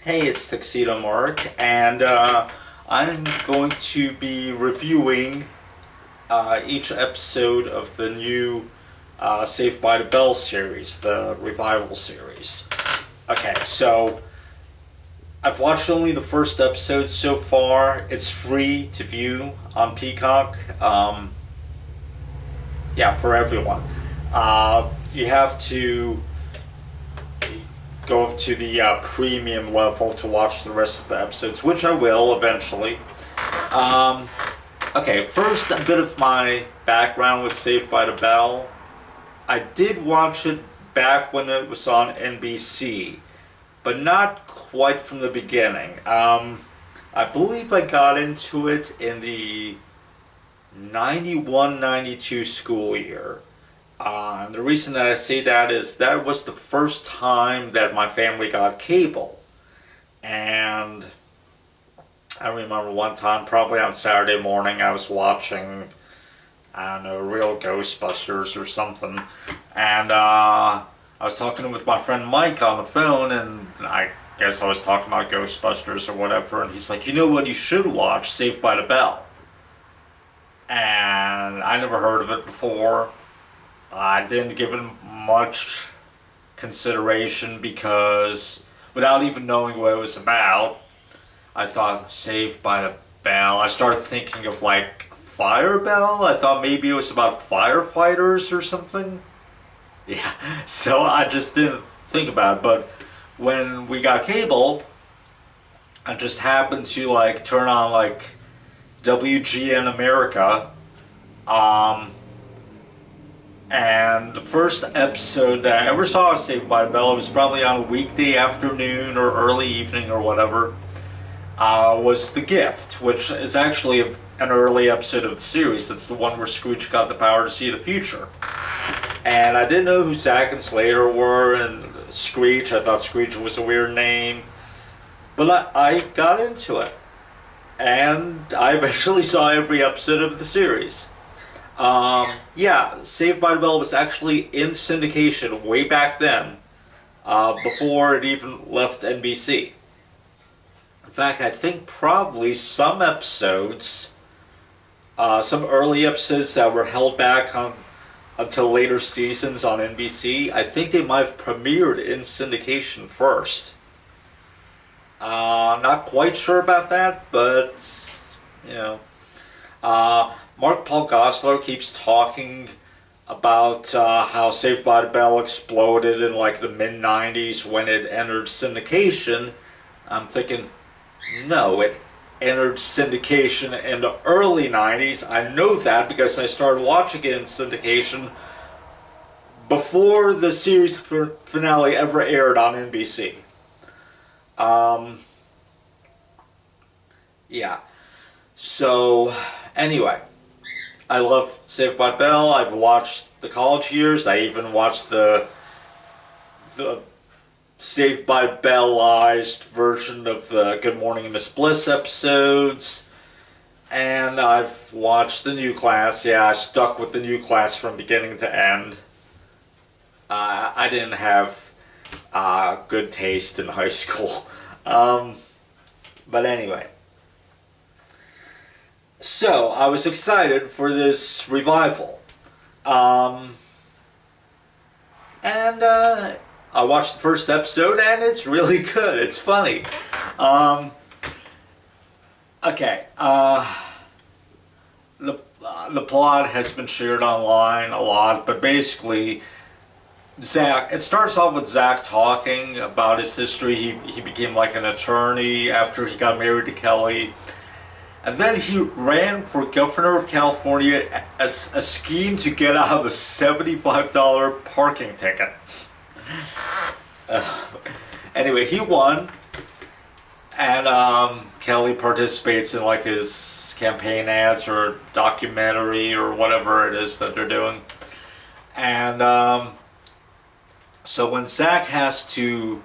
Hey, it's Tuxedo Mark, and I'm going to be reviewing each episode of the new Saved by the Bell series, the revival series. Okay, so I've watched only the first episode so far. It's free to view on Peacock. Yeah, for everyone. You have to go up to the premium level to watch the rest of the episodes, which I will eventually. Um, okay, first a bit of my background with Saved by the Bell. I did watch it back when it was on NBC, but not quite from the beginning. I believe I got into it in the 91-92 school year. And the reason that I say that is that was the first time that my family got cable. And I remember one time, probably on Saturday morning, I was watching, I don't know, Real Ghostbusters or something. And I was talking with my friend Mike on the phone, and I guess I was talking about Ghostbusters or whatever. And he's like, you know what you should watch? Saved by the Bell. And I never heard of it before. I didn't give it much consideration because, without even knowing what it was about, I thought Saved by the Bell. I started thinking of like Fire Bell. I thought maybe it was about firefighters or something. Yeah, so I just didn't think about it. But when we got cable, I just happened to like turn on like WGN America. And the first episode that I ever saw of Saved by the Bell, was probably on a weekday afternoon or early evening or whatever, was The Gift, which is actually an early episode of the series. It's the one where Scrooge got the power to see the future. And I didn't know who Zack and Slater were, and Screech, I thought Screech was a weird name. But I got into it. And I eventually saw every episode of the series. Yeah, Saved by the Bell was actually in syndication way back then, before it even left NBC. In fact, I think probably some episodes, some early episodes that were held back until later seasons on NBC, I think they might have premiered in syndication first. Not quite sure about that, but, you know. Mark Paul Gosselaar keeps talking about how Saved by the Bell exploded in like the mid-90s when it entered syndication. I'm thinking, no, it entered syndication in the early 90s. I know that because I started watching it in syndication before the series finale ever aired on NBC. Yeah. So, anyway. I love Saved by the Bell. I've watched the college years. I even watched the Saved by Bellized version of the Good Morning Miss Bliss episodes. And I've watched the new class. Yeah, I stuck with the new class from beginning to end. I didn't have good taste in high school. But anyway. So, I was excited for this revival. And I watched the first episode, and it's really good. It's funny. Okay. The plot has been shared online a lot, but basically, Zack, it starts off with Zack talking about his history. He became like an attorney after he got married to Kelly. And then he ran for governor of California as a scheme to get out of a $75 parking ticket. Anyway, he won. And Kelly participates in like his campaign ads or documentary or whatever it is that they're doing. And so when Zack has to...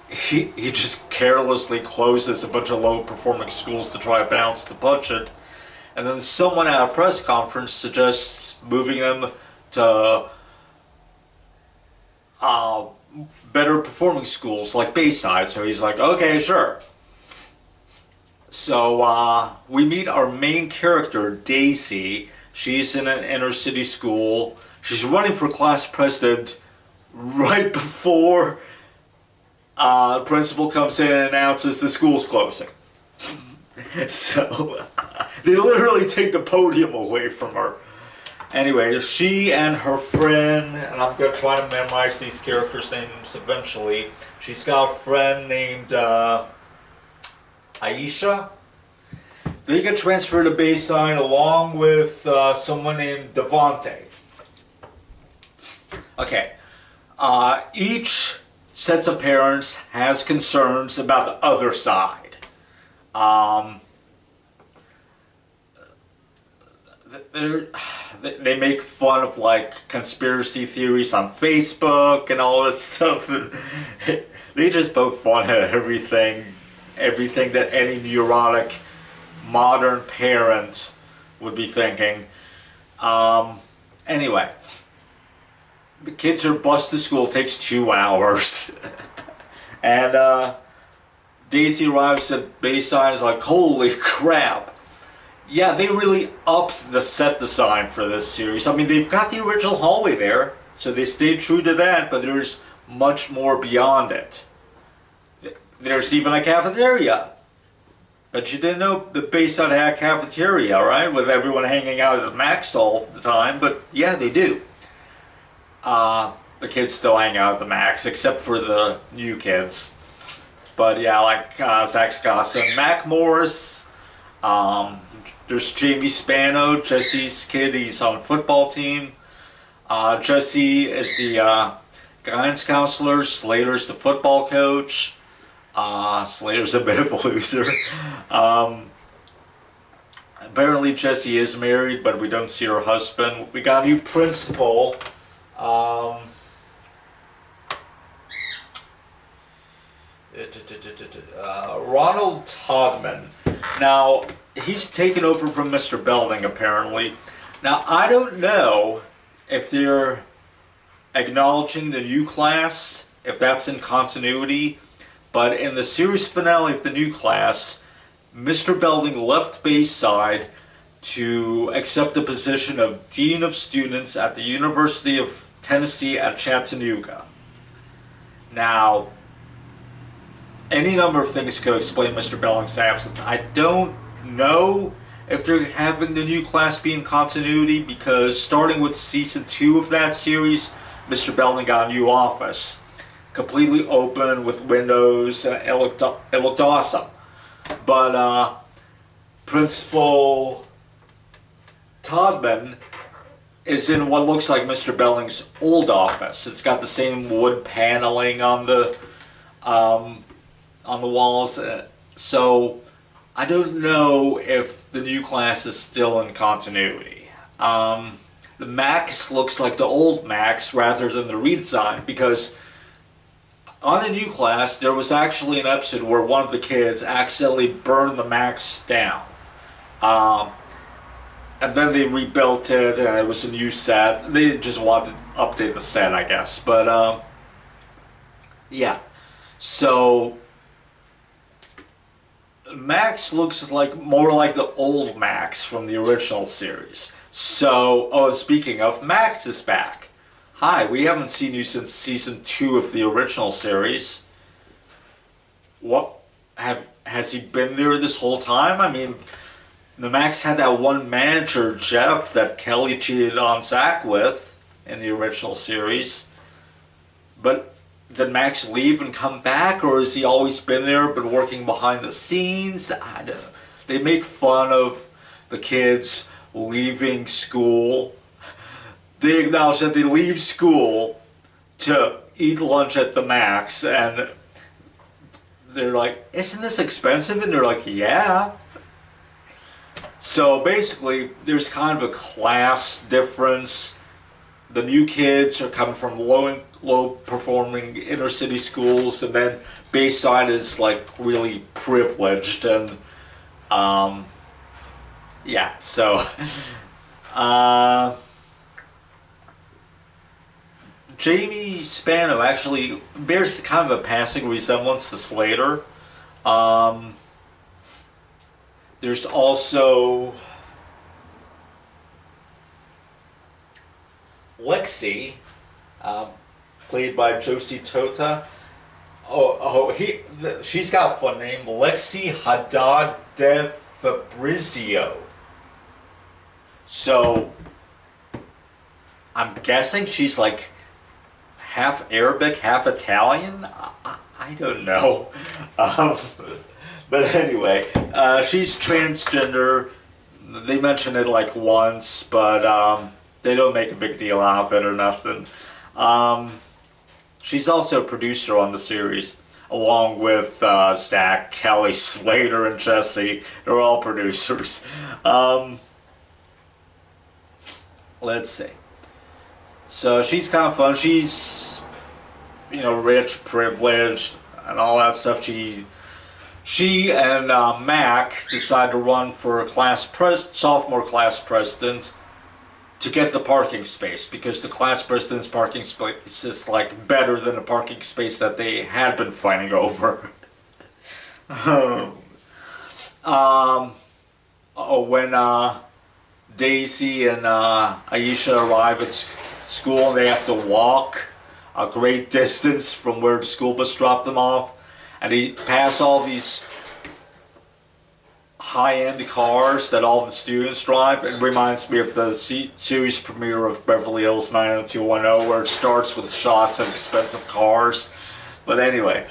He just carelessly closes a bunch of low-performing schools to try to balance the budget, and then someone at a press conference suggests moving them to better performing schools like Bayside. So he's like, okay, sure. So we meet our main character, Daisy. She's in an inner city school. She's running for class president right before the principal comes in and announces the school's closing. So they literally take the podium away from her. Anyway, she and her friend, and I'm going to try to memorize these characters' names eventually. She's got a friend named Aisha. They get transferred to Bayside along with someone named Devante. Okay. Each sets of parents has concerns about the other side. They make fun of like conspiracy theories on Facebook and all this stuff. They just poke fun at everything that any neurotic modern parent would be thinking. Anyway, the kids are bused to school. It takes 2 hours, and Daisy arrives at Bayside and is like, holy crap. Yeah, they really upped the set design for this series. I mean, they've got the original hallway there, so they stayed true to that, but there's much more beyond it. There's even a cafeteria. But you didn't know the Bayside had a cafeteria, right? With everyone hanging out at the Max all the time, but yeah, they do. The kids still hang out at the Max, except for the new kids. But yeah, like Zach Scosson, Mac Morris, there's Jamie Spano, Jesse's kid, he's on the football team. Jesse is the guidance counselor, Slater's the football coach. Slater's a bit of a loser. Apparently Jessie is married, but we don't see her husband. We got a new principal. Ronald Todman. Now, he's taken over from Mr. Belding, apparently. Now, I don't know if they're acknowledging the new class, if that's in continuity, but in the series finale of the new class, Mr. Belding left Bayside to accept the position of Dean of Students at the University of Tennessee at Chattanooga. Now, any number of things could explain Mr. Belding's absence. I don't know if they're having the new class be in continuity, because starting with season 2 of that series, Mr. Belding got a new office. Completely open with windows, and it looked awesome. But Principal Todman is in what looks like Mr. Belding's old office. It's got the same wood paneling on the walls. So I don't know if the new class is still in continuity. The Max looks like the old Max rather than the redesign, because on the new class there was actually an episode where one of the kids accidentally burned the Max down. And then they rebuilt it and it was a new set. They just wanted to update the set, I guess. But yeah. So Max looks like more like the old Max from the original series. So, oh, speaking of, Max is back. Hi, we haven't seen you since season 2 of the original series. What? Has he been there this whole time? I mean, the Max had that one manager, Jeff, that Kelly cheated on Zach with in the original series. But did Max leave and come back, or has he always been there but working behind the scenes? I don't know. They make fun of the kids leaving school. They acknowledge that they leave school to eat lunch at the Max, and they're like, isn't this expensive? And they're like, yeah. So basically, there's kind of a class difference. The new kids are coming from low performing inner city schools, and then Bayside is like really privileged, and yeah, Jamie Spano actually bears kind of a passing resemblance to Slater. Um, there's also Lexi, um, played by Josie Tota. She's got a fun name, Lexi Haddad de Fabrizio. So, I'm guessing she's like half Arabic, half Italian. I don't know. Um, but anyway, she's transgender. They mention it like once, but they don't make a big deal out of it or nothing. She's also a producer on the series, along with Zach, Kelly, Slater, and Jesse. They're all producers. Let's see. So she's kind of fun. She's, rich, privileged, and all that stuff. She and Mac decide to run for sophomore class president to get the parking space, because the class president's parking space is like better than the parking space that they had been fighting over. When Daisy and Aisha arrive at school and they have to walk a great distance from where the school bus dropped them off, and they pass all these high-end cars that all the students drive. It reminds me of the series premiere of Beverly Hills 90210, where it starts with shots of expensive cars. But anyway,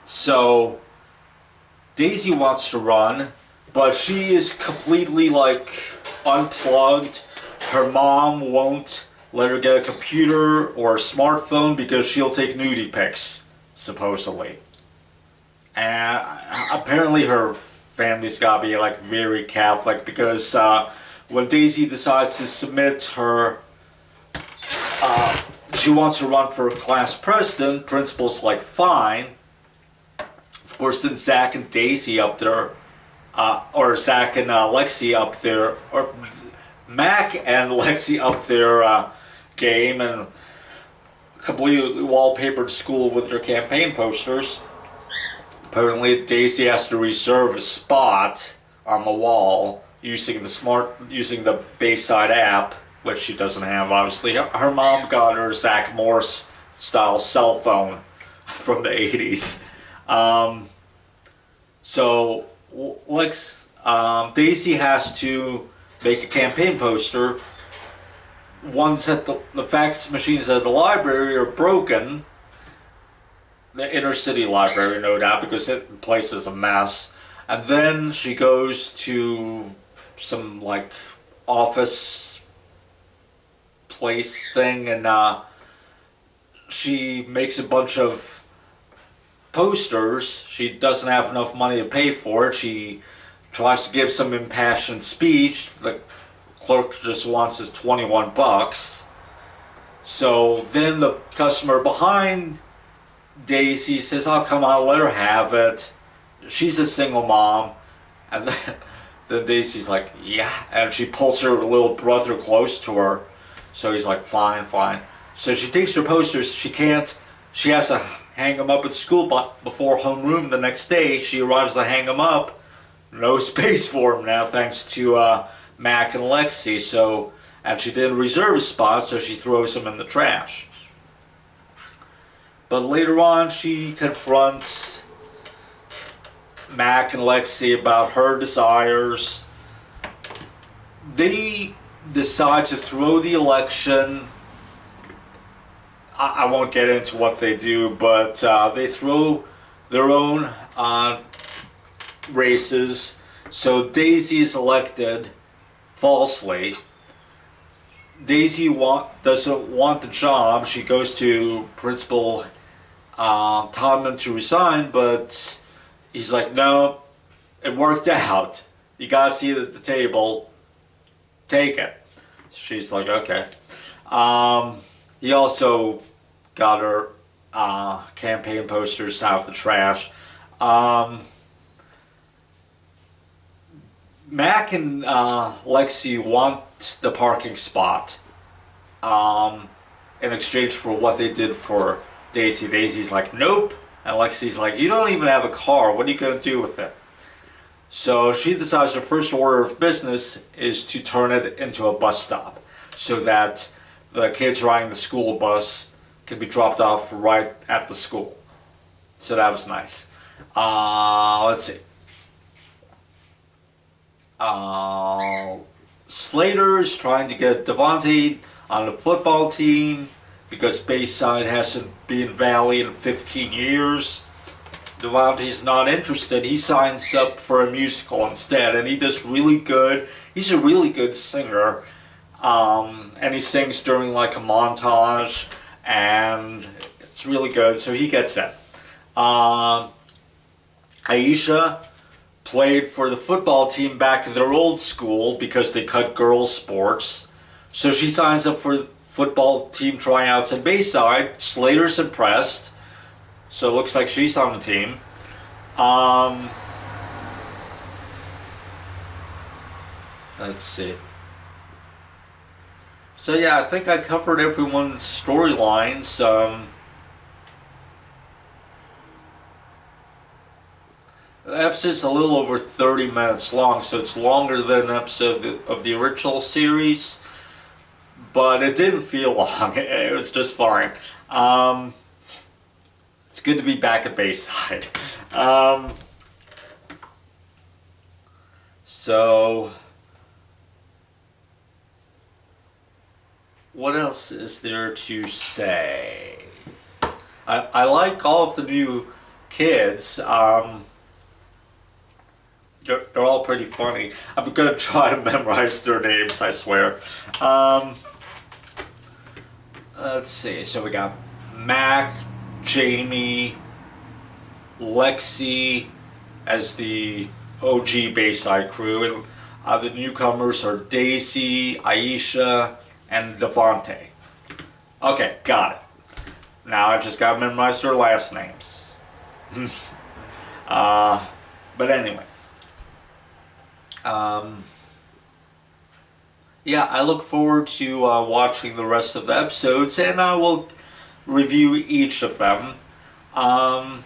so Daisy wants to run, but she is completely like unplugged. Her mom won't let her get a computer or a smartphone because she'll take nudie pics, supposedly. And apparently her family's gotta be like very Catholic, because when Daisy decides to submit her, she wants to run for class president, principal's like, fine. Of course, then Zach and Daisy up there, or Zach and Lexi up there, or Mac and Lexi up their game, and completely wallpapered school with their campaign posters. Apparently, Daisy has to reserve a spot on the wall using the Bayside app, which she doesn't have, obviously. Her mom got her Zach Morse style cell phone from the 80s. So Daisy has to make a campaign poster. Ones at the fax machines at the library are broken. The inner city library, no doubt, because the place is a mess. And then she goes to some like office place thing, and she makes a bunch of posters. She doesn't have enough money to pay for it. She tries to give some impassioned speech. The clerk just wants his 21 bucks. So then the customer behind Daisy says, oh, come on, let her have it. She's a single mom. And then Daisy's like, yeah. And she pulls her little brother close to her. So he's like, fine, fine. So she takes her posters. She has to hang them up at school, but before homeroom the next day, she arrives to hang them up. No space for them now, thanks to Mac and Lexi. And she didn't reserve a spot, so she throws them in the trash. But later on, she confronts Mac and Lexi about her desires. They decide to throw the election. I won't get into what they do, but they throw their own races. So Daisy is elected falsely. Daisy doesn't want the job. She goes to Principal Todman to resign, but he's like, no, it worked out. You gotta see it at the table. Take it. She's like, okay. He also got her campaign posters out of the trash. Mac and Lexi want the parking spot in exchange for what they did for Daisy. Daisy's like, nope. And Lexi's like, you don't even have a car. What are you going to do with it? So she decides her first order of business is to turn it into a bus stop so that the kids riding the school bus can be dropped off right at the school. So that was nice. Let's see. Slater is trying to get Devontae on the football team because Bayside hasn't been Valley in 15 years. Devontae's not interested. He signs up for a musical instead, and he does really good. He's a really good singer, and he sings during like a montage, and it's really good, so he gets it. Aisha played for the football team back at their old school because they cut girls' sports. So she signs up for football team tryouts in Bayside. Slater's impressed. So it looks like she's on the team. Let's see. So yeah, I think I covered everyone's storylines. The episode's a little over 30 minutes long, so it's longer than an episode of the original series, but it didn't feel long. It was just fine. It's good to be back at Bayside. So, what else is there to say? I like all of the new kids. They're all pretty funny. I'm gonna try to memorize their names, I swear. Let's see. So we got Mac, Jamie, Lexi as the OG Bayside crew, and the newcomers are Daisy, Aisha, and Devontae. Okay, got it. Now I just gotta memorize their last names. But anyway. Yeah, I look forward to watching the rest of the episodes, and I will review each of them. One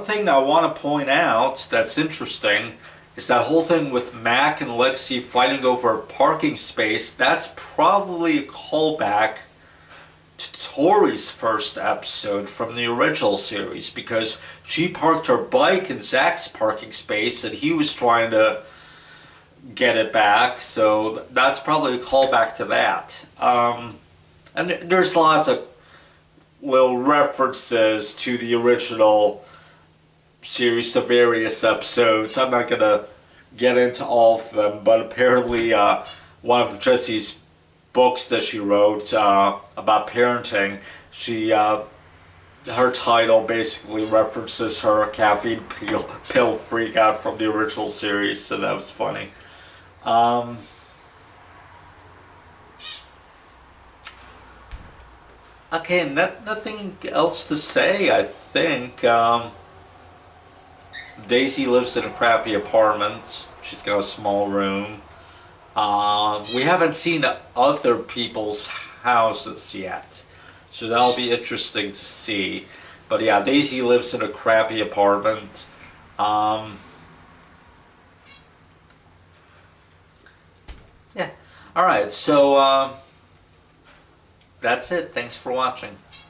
thing that I want to point out that's interesting is that whole thing with Mac and Lexi fighting over a parking space. That's probably a callback to Tori's first episode from the original series, because she parked her bike in Zach's parking space and he was trying to get it back, so that's probably a callback to that. And there's lots of little references to the original series to various episodes. I'm not gonna get into all of them, but apparently one of Jesse's books that she wrote about parenting, she her title basically references her caffeine pill freak out from the original series, so that was funny. Okay, nothing else to say, I think. Daisy lives in a crappy apartment. She's got a small room. We haven't seen the other people's houses yet, so that'll be interesting to see. But yeah, Daisy lives in a crappy apartment. Yeah. Alright, so that's it. Thanks for watching.